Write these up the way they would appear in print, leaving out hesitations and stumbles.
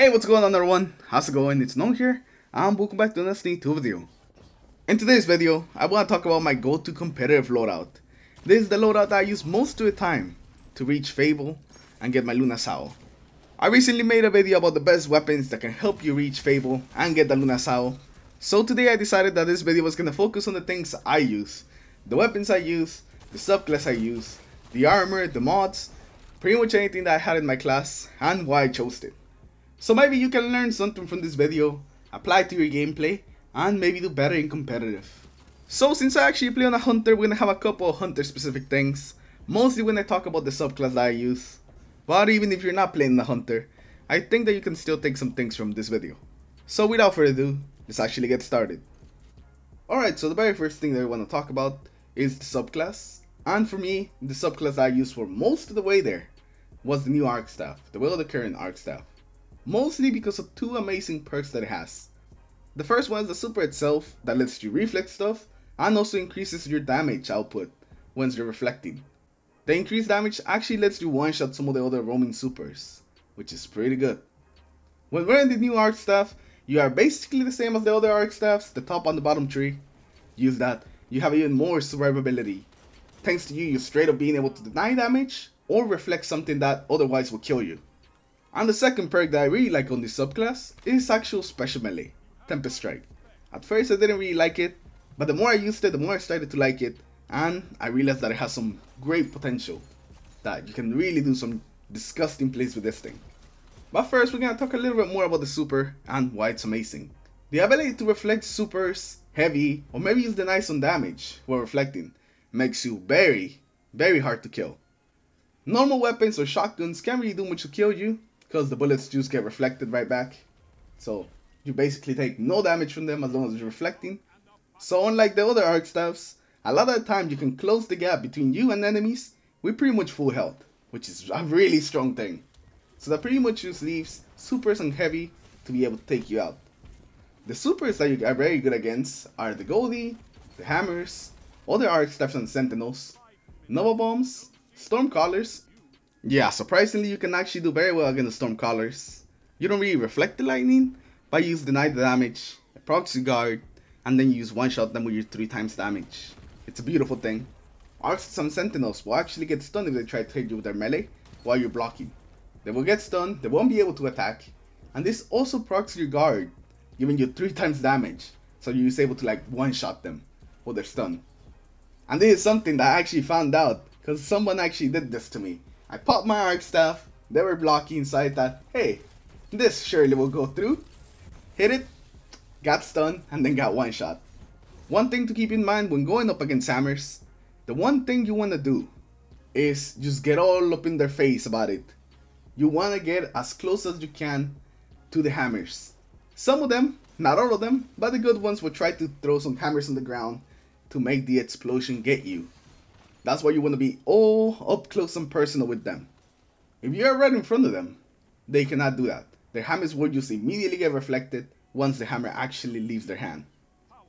Hey, what's going on everyone? How's it going? It's No here, and welcome back to another Sneak 2 video. In today's video, I want to talk about my go-to competitive loadout. This is the loadout that I use most of the time to reach Fable and get my Luna's Howl. I recently made a video about the best weapons that can help you reach Fable and get the Luna's Howl. So today I decided that this video was going to focus on the things I use. The weapons I use, the subclass I use, the armor, the mods, pretty much anything that I had in my class, and why I chose it. So maybe you can learn something from this video, apply it to your gameplay, and maybe do better in competitive. So since I actually play on a hunter, we're gonna have a couple of hunter specific things, mostly when I talk about the subclass that I use. But even if you're not playing the hunter, I think that you can still take some things from this video. So without further ado, let's actually get started. Alright, so the very first thing that I want to talk about is the subclass. And for me, the subclass I used for most of the way there was the new arc staff, the Will of the Current arc staff. Mostly because of two amazing perks that it has. The first one is the super itself that lets you reflect stuff and also increases your damage output once you're reflecting. The increased damage actually lets you one-shot some of the other roaming supers, which is pretty good. When wearing the new arc staff, you are basically the same as the other arc staffs, the top and the bottom tree. Use that, you have even more survivability. Thanks to you straight up being able to deny damage or reflect something that otherwise would kill you. And the second perk that I really like on this subclass is actual special melee, Tempest Strike. At first I didn't really like it, but the more I used it, the more I started to like it, and I realized that it has some great potential, that you can really do some disgusting plays with this thing. But first we're going to talk a little bit more about the super and why it's amazing. The ability to reflect supers, heavy, or maybe use deny some damage while reflecting makes you very hard to kill. Normal weapons or shotguns can't really do much to kill you, because the bullets just get reflected right back. So you basically take no damage from them as long as you're reflecting. So unlike the other arc staffs, a lot of the time you can close the gap between you and enemies with pretty much full health, which is a really strong thing. So that pretty much just leaves supers and heavy to be able to take you out. The supers that you are very good against are the Goldie, the hammers, other arc staffs and sentinels, Nova bombs, stormcallers. Yeah, surprisingly you can actually do very well against the stormcallers. You don't really reflect the lightning, but you use deny the damage, a proxy guard, and then you use one shot them with your 3 times damage. It's a beautiful thing. Arcs and sentinels will actually get stunned if they try to hit you with their melee while you're blocking. They will get stunned, they won't be able to attack, and this also procs your guard, giving you 3 times damage, so you're able to like one shot them while they're stunned. And this is something that I actually found out, because someone actually did this to me. I popped my arc staff, they were blocking, so I thought, hey, this surely will go through. Hit it, got stunned, and then got one shot. One thing to keep in mind when going up against hammers, the one thing you want to do is just get all up in their face about it. You want to get as close as you can to the hammers. Some of them, not all of them, but the good ones will try to throw some hammers on the ground to make the explosion get you. That's why you want to be all up close and personal with them. If you're right in front of them, they cannot do that. Their hammers will just immediately get reflected once the hammer actually leaves their hand.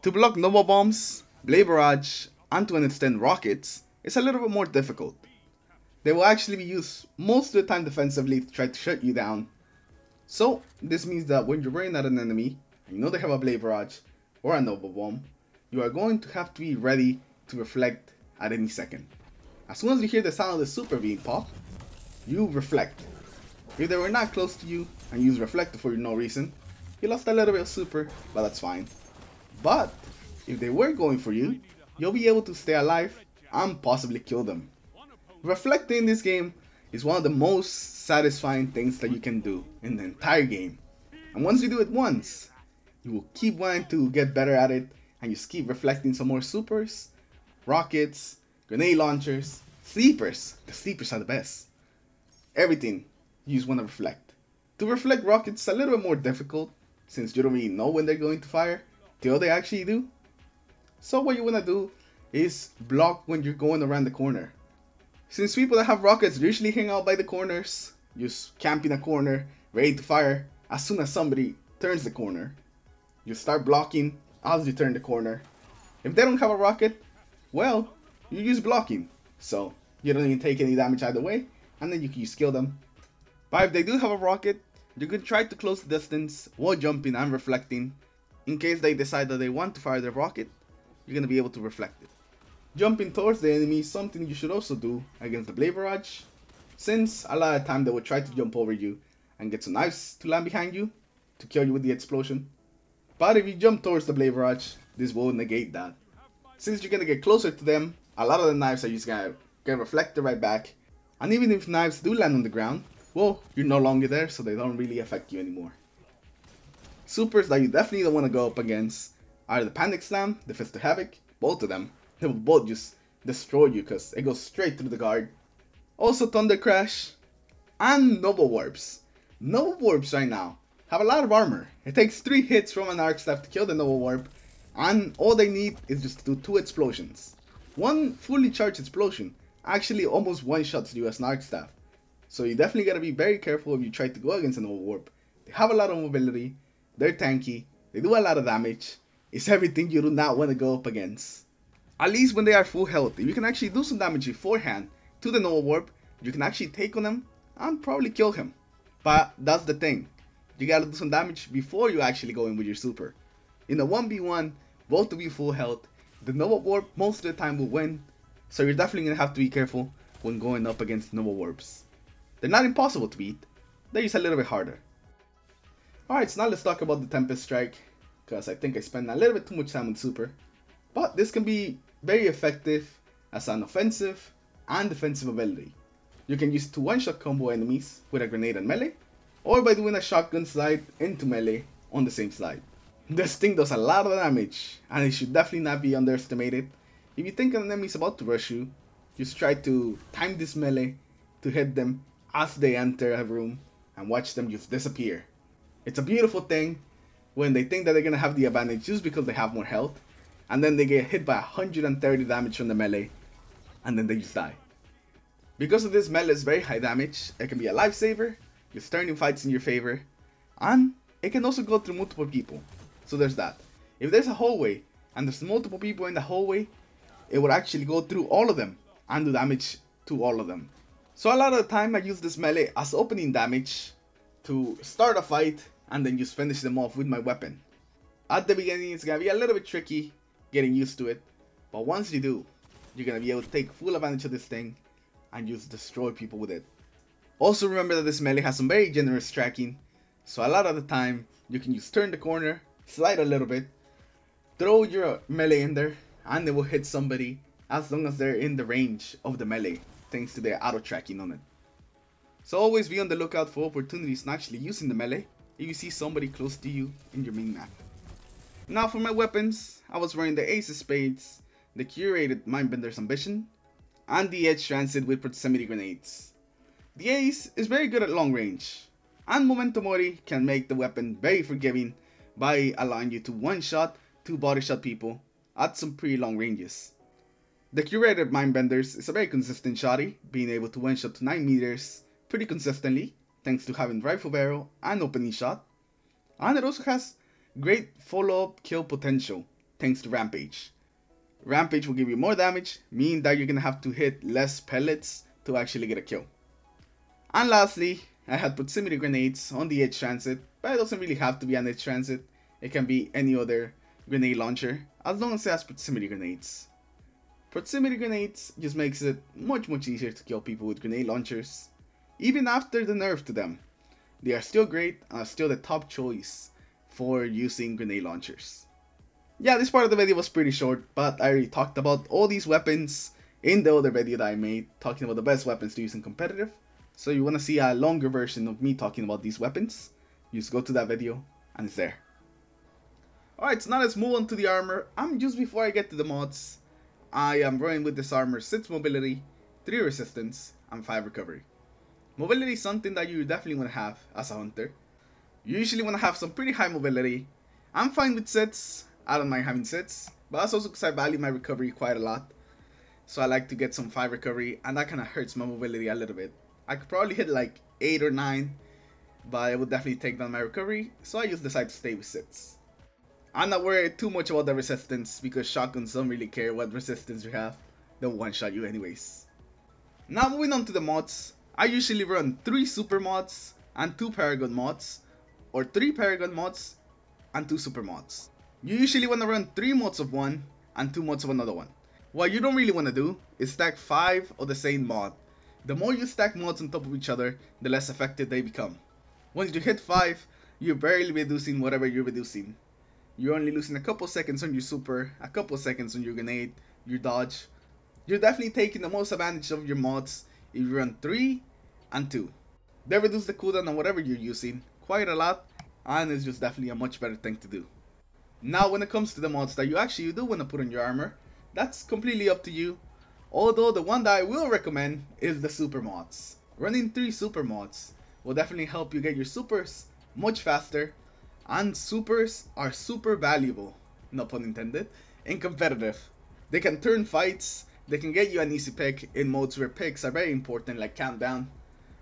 To block Nova bombs, Blade Barrage, and to an extent rockets, it's a little bit more difficult. They will actually be used most of the time defensively to try to shut you down. So this means that when you're running at an enemy, and you know they have a Blade Barrage or a Nova bomb, you are going to have to be ready to reflect at any second. As soon as you hear the sound of the super being popped, you reflect. If they were not close to you and use reflect for no reason, you lost a little bit of super, but that's fine. But if they were going for you, you'll be able to stay alive and possibly kill them. Reflecting in this game is one of the most satisfying things that you can do in the entire game. And once you do it once, you will keep wanting to get better at it, and you just keep reflecting some more supers, rockets, grenade launchers, sleepers. The sleepers are the best. Everything you just want to reflect. To reflect rockets is a little bit more difficult, since you don't really know when they're going to fire till they actually do. So what you want to do is block when you're going around the corner. Since people that have rockets usually hang out by the corners, just camp in a corner, ready to fire as soon as somebody turns the corner. You start blocking as you turn the corner. If they don't have a rocket, well, you use blocking, so you don't even take any damage either way, and then you can just kill them. But if they do have a rocket, You can try to close the distance while jumping and reflecting. In case they decide that they want to fire their rocket, you're going to be able to reflect it. Jumping towards the enemy is something you should also do against the Blade Barrage, since a lot of time they will try to jump over you and get some knives to land behind you to kill you with the explosion. But if you jump towards the Blade Barrage, this will negate that. Since you're going to get closer to them, a lot of the knives are just going to get reflected right back. And even if knives do land on the ground, well, you're no longer there, so they don't really affect you anymore. Supers that you definitely don't want to go up against are the Panic Slam, the Fist of Havoc, both of them. They will both just destroy you because it goes straight through the guard. Also Thunder Crash and Nova Warps. Nova Warps right now have a lot of armor. It takes 3 hits from an Arc Staff to kill the Nova Warp, and all they need is just to do 2 explosions. One fully charged explosion actually almost one-shots you as an Arc Staff. So you definitely gotta be very careful if you try to go against a Nova Warp. They have a lot of mobility, they're tanky, they do a lot of damage. It's everything you do not want to go up against. At least when they are full health, if you can actually do some damage beforehand to the Nova Warp, you can actually take on him and probably kill him. But that's the thing, you gotta do some damage before you actually go in with your super. In a 1v1, both of you full health, the Nova Warp most of the time will win, so you're definitely gonna have to be careful when going up against Nova Warps. They're not impossible to beat, they're just a little bit harder. Alright, so now let's talk about the Tempest Strike, because I think I spent a little bit too much time on super. But this can be very effective as an offensive and defensive ability. You can use it to one-shot combo enemies with a grenade and melee, or by doing a shotgun slide into melee on the same slide. This thing does a lot of damage, and it should definitely not be underestimated. If you think an enemy is about to rush you, just try to time this melee to hit them as they enter a room and watch them just disappear. It's a beautiful thing when they think that they're gonna have the advantage just because they have more health, and then they get hit by 130 damage from the melee, and then they just die. Because of this, melee is very high damage, it can be a lifesaver, just turning fights in your favor, and it can also go through multiple people. So there's that. If there's a hallway, and there's multiple people in the hallway, it would actually go through all of them, and do damage to all of them. So a lot of the time I use this melee as opening damage to start a fight, and then just finish them off with my weapon. At the beginning it's gonna be a little bit tricky getting used to it, but once you do, you're gonna be able to take full advantage of this thing and just destroy people with it. Also remember that this melee has some very generous tracking, so a lot of the time you can just turn the corner, slide a little bit, throw your melee in there, and it will hit somebody as long as they're in the range of the melee, thanks to their auto tracking on it. So always be on the lookout for opportunities in actually using the melee if you see somebody close to you in your main map. Now for my weapons, I was wearing the Ace of Spades, the curated Mindbender's Ambition, and the Edge Transit with proximity grenades. The Ace is very good at long range, and Memento Mori can make the weapon very forgiving by allowing you to one-shot 2 body shot people at some pretty long ranges. The curated Mindbenders is a very consistent shotty, being able to one-shot to 9 meters pretty consistently, thanks to having rifle barrel and opening shot, and it also has great follow-up kill potential thanks to Rampage. Rampage will give you more damage, meaning that you're gonna have to hit less pellets to actually get a kill. And lastly, I had proximity grenades on the Edge Transit, but it doesn't really have to be an Edge Transit, it can be any other grenade launcher as long as it has proximity grenades. Proximity grenades just makes it much easier to kill people with grenade launchers. Even after the nerf to them, they are still great and are still the top choice for using grenade launchers. Yeah, this part of the video was pretty short, but I already talked about all these weapons in the other video that I made, talking about the best weapons to use in competitive. So you want to see a longer version of me talking about these weapons, just go to that video and it's there. Alright, so now let's move on to the armor. Just before I get to the mods, I am running with this armor 6 mobility, 3 resistance, and 5 recovery. Mobility is something that you definitely want to have as a hunter. You usually want to have some pretty high mobility. I'm fine with sets, I don't mind having sets, but that's also because I value my recovery quite a lot. So I like to get some 5 recovery, and that kind of hurts my mobility a little bit. I could probably hit like 8 or 9, but it would definitely take down my recovery, so I just decided to stay with sets. I'm not worried too much about the resistance because shotguns don't really care what resistance you have, they'll one-shot you anyways. Now moving on to the mods, I usually run 3 super mods and 2 Paragon mods, or 3 Paragon mods and 2 Super mods. You usually want to run 3 mods of one and 2 mods of another one. What you don't really want to do is stack 5 of the same mod. The more you stack mods on top of each other, the less effective they become. Once you hit 5, you're barely reducing whatever you're reducing. You're only losing a couple seconds on your super, a couple seconds on your grenade, your dodge. You're definitely taking the most advantage of your mods if you run 3 and 2. They reduce the cooldown on whatever you're using quite a lot, and it's just definitely a much better thing to do. Now when it comes to the mods that you actually do want to put on your armor, that's completely up to you. Although the one that I will recommend is the super mods. Running 3 super mods will definitely help you get your supers much faster, and supers are super valuable, no pun intended, in competitive. They can turn fights, they can get you an easy pick in modes where picks are very important like countdown,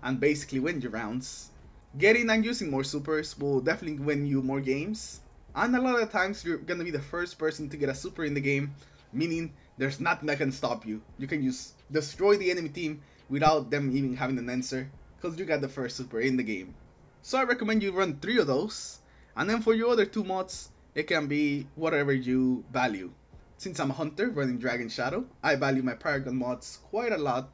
and basically win your rounds. Getting and using more supers will definitely win you more games, and a lot of times you're gonna be the first person to get a super in the game, meaning there's nothing that can stop you. You can destroy the enemy team without them even having an answer, because you got the first super in the game. So I recommend you run 3 of those, and then for your other 2 mods, it can be whatever you value. Since I'm a hunter running Dragon Shadow, I value my Paragon mods quite a lot,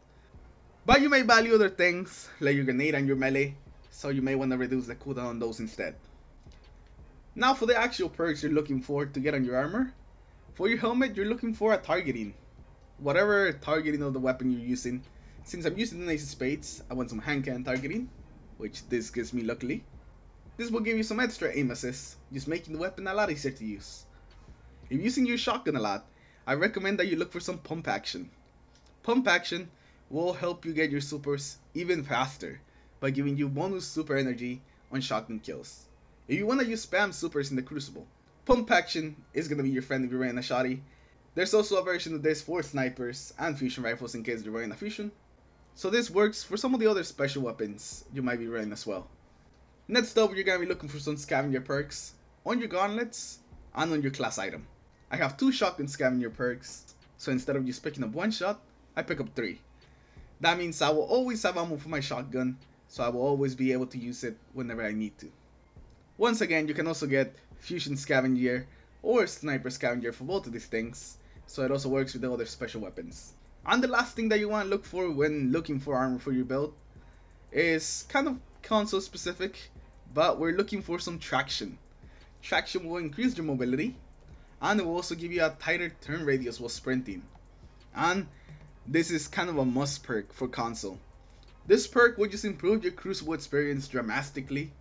but you may value other things like your grenade and your melee, so you may want to reduce the cooldown on those instead. Now for the actual perks you're looking for to get on your armor. For your helmet, you're looking for a targeting. Whatever targeting of the weapon you're using. Since I'm using the Ace of Spades, I want some hand cannon targeting, which this gives me luckily. This will give you some extra aim assist, just making the weapon a lot easier to use. If you're using your shotgun a lot, I recommend that you look for some pump action. Pump action will help you get your supers even faster by giving you bonus super energy on shotgun kills. If you want to use spam supers in the Crucible, pump action is going to be your friend if you're running a shotty. There's also a version of this for snipers and fusion rifles in case you're running a fusion. So this works for some of the other special weapons you might be running as well. Next up, you're going to be looking for some scavenger perks on your gauntlets and on your class item. I have 2 shotgun scavenger perks, so instead of just picking up 1 shot, I pick up 3. That means I will always have ammo for my shotgun, so I will always be able to use it whenever I need to. Once again, you can also get fusion scavenger or sniper scavenger for both of these things, so it also works with the other special weapons. And the last thing that you want to look for when looking for armor for your build is kind of console specific, but we're looking for some traction. Traction will increase your mobility, and it will also give you a tighter turn radius while sprinting. And this is kind of a must perk for console. This perk will just improve your Crucible experience dramatically,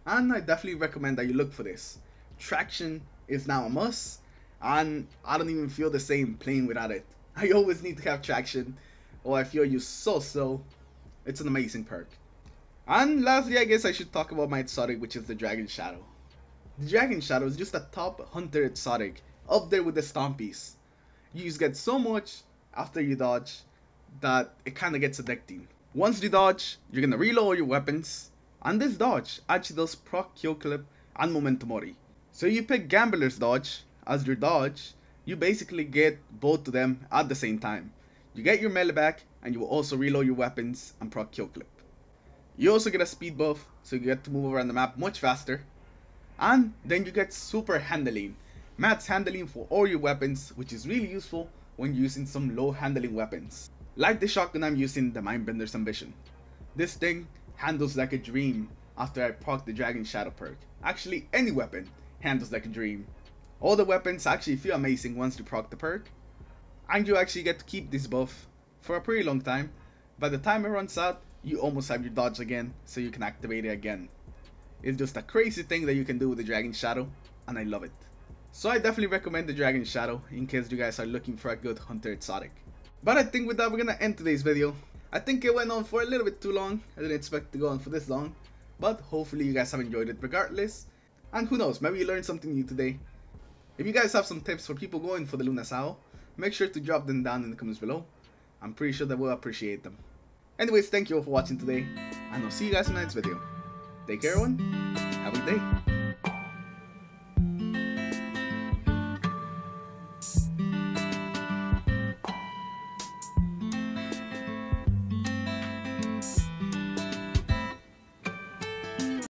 and I definitely recommend that you look for this. Traction is now a must, and I don't even feel the same playing without it. I always need to have traction, or I feel you so slow. It's an amazing perk. And lastly, I guess I should talk about my exotic, which is the Dragon Shadow. The Dragon Shadow is just a top hunter exotic, up there with the Stompies. You just get so much after you dodge that it kind of gets addicting. Once you dodge, you're gonna reload all your weapons, and this dodge actually does proc kill clip and momentum mori. So you pick Gambler's dodge as your dodge, you basically get both of them at the same time. You get your melee back, and you will also reload your weapons and proc kill clip. You also get a speed buff, so you get to move around the map much faster. And then you get super handling. Max handling for all your weapons, which is really useful when using some low handling weapons. Like the shotgun I'm using, the Mindbender's Ambition. This thing handles like a dream after I proc the Dragon Shadow perk. Actually, any weapon handles like a dream. All the weapons actually feel amazing once you proc the perk. And you actually get to keep this buff for a pretty long time. By the time it runs out, you almost have your dodge again, so you can activate it again. It's just a crazy thing that you can do with the Dragon Shadow, and I love it. So I definitely recommend the Dragon Shadow in case you guys are looking for a good hunter exotic. But I think with that we're gonna end today's video. I think it went on for a little bit too long. I didn't expect to go on for this long, but hopefully you guys have enjoyed it regardless. And who knows, maybe you learned something new today. If you guys have some tips for people going for the Luna's Howl, make sure to drop them down in the comments below. I'm pretty sure that we'll appreciate them. Anyways, thank you all for watching today, and I'll see you guys in the next video. Take care everyone, have a good day.